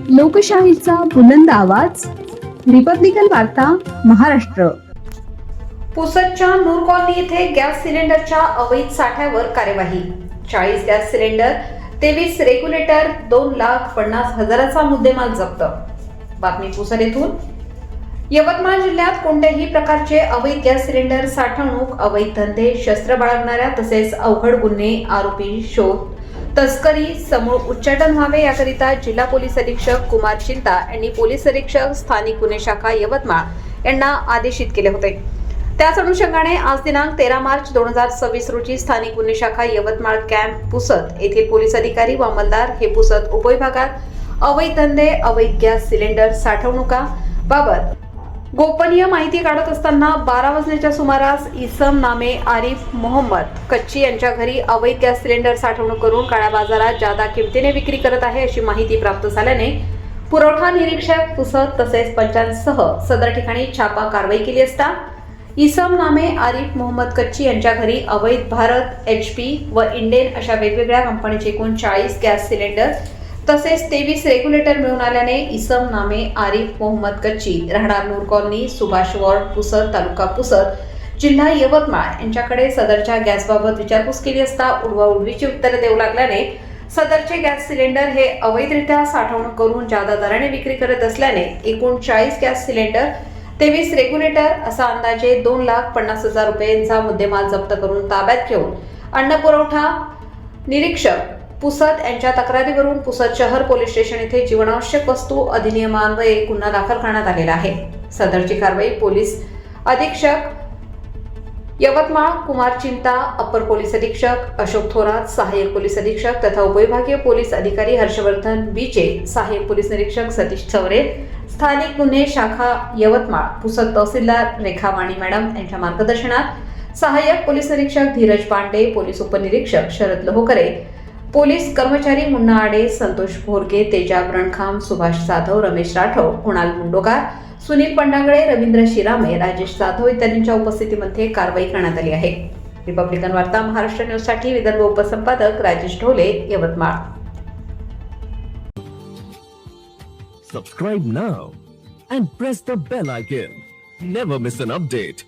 लोकशाहीचा बुलंद आवाज, रिपब्लिकन वार्ता, महाराष्ट्र. पुसदच्या नूर कॉलनी येथे गॅस सिलेंडरच्या अवैध साठ्यावर कार्यवाही. 40 गॅस सिलेंडर, 23 रेग्युलेटर, 2,50,000चा मुद्देमाल जप्त. बातमी पुसद येथून. यवतमाळ जिल्ह्यात कोणत्याही प्रकारचे अवैध गॅस सिलेंडर साठवणूक, अवैध धंदे, शस्त्र बाळगणाऱ्या तसेच अवघड गुन्हे, आरोपी शोध, तस्करी समूळ उच्चाटन व्हावे याकरिता जिल्हा पोलीस अधीक्षक कुमार चिंता यांनी पोलीस अधीक्षक स्थानिक गुन्हे शाखा यवतमाळ यांना आदेशित केले होते. त्याच अनुषंगाने आज दिनांक 13 मार्च 2026 रोजी स्थानिक गुन्हे शाखा यवतमाळ कॅम्प पुसद येथील पोलीस अधिकारी व अंमलदार हे पुसद उपविभागात अवैध धंदे, अवैध गॅस सिलेंडर साठवणुका बाबत गोपनीय माहिती काढत असताना 12 वाजण्याच्या सुमारास इसम नामे आरिफ मोहम्मद कच्ची यांच्या घरी अवैध गॅस सिलेंडर साठवणूक करून काळ्या बाजारात जादा किमतीने विक्री करत आहे अशी माहिती प्राप्त झाल्याने पुरवठा निरीक्षक पुसद तसेच पंचांसह सदर ठिकाणी छापा कारवाई केली असता इसम नामे आरिफ मोहम्मद कच्ची यांच्या घरी अवैध भारत, HP व इंडेन अशा वेगवेगळ्या कंपनीचे एकूण 40 गॅस सिलेंडर तसेच 23 रेग्युलेटर मिळून आल्याने इसम नामे आरिफ मोहम्मद कच्ची राहणार नूर कॉलनी, सुभाष वॉर्ड, पुसद, तालुका पुसद, जिल्हा यवतमाळ यांच्याकडे सदरच्या गॅसबाबत विचारपूस केली असता उडवाउडवीची उत्तरे देऊ लागल्याने सदरचे गॅस सिलेंडर हे अवैधरित्या साठवणूक करून जादा दराने विक्री करत असल्याने एकूण 40 गॅस सिलेंडर, 23 रेग्युलेटर असा अंदाजे 2,50,000 रुपयांचा मुद्देमाल जप्त करून ताब्यात घेऊन अन्न पुरवठा निरीक्षक पुसद यांच्या तक्रारीवरून पुसद शहर पोलीस स्टेशन येथे जीवनावश्यक वस्तू अधिनियमान्वये गुन्हा दाखल करण्यात आलेला आहे. सदरची कारवाई पोलीस अधीक्षक यवतमाळ कुमार चिंता, अपर पोलीस अधीक्षक अशोक थोरात, सहाय्यक पोलीस अधीक्षक तथा उपविभागीय पोलीस अधिकारी हर्षवर्धन बीचे, सहाय्यक पोलीस निरीक्षक सतीश चौरे, स्थानिक गुन्हे शाखा यवतमाळ पुसद तहसीलदार रेखा वाणी मॅडम यांच्या मार्गदर्शनात सहाय्यक पोलीस निरीक्षक धीरज पांडे, पोलीस उपनिरीक्षक शरद लोहकरे, पोलीस कर्मचारी मुन्ना आडे, संतोष भोरगे, तेजा ब्रणखाम, सुभाष जाधव, रमेश राठोड, कुणाल मुंडोकार, सुनील पंडागळे, रवींद्र शिरामे, राजेश जाधव इत्यादींच्या उपस्थितीमध्ये कारवाई करण्यात आली आहे. रिपब्लिकन वार्ता महाराष्ट्र न्यूज साठी Vidarbha उपसंपादक Rajesh Dhole, Yavatmal. Subscribe now and press the bell icon. Never miss an update.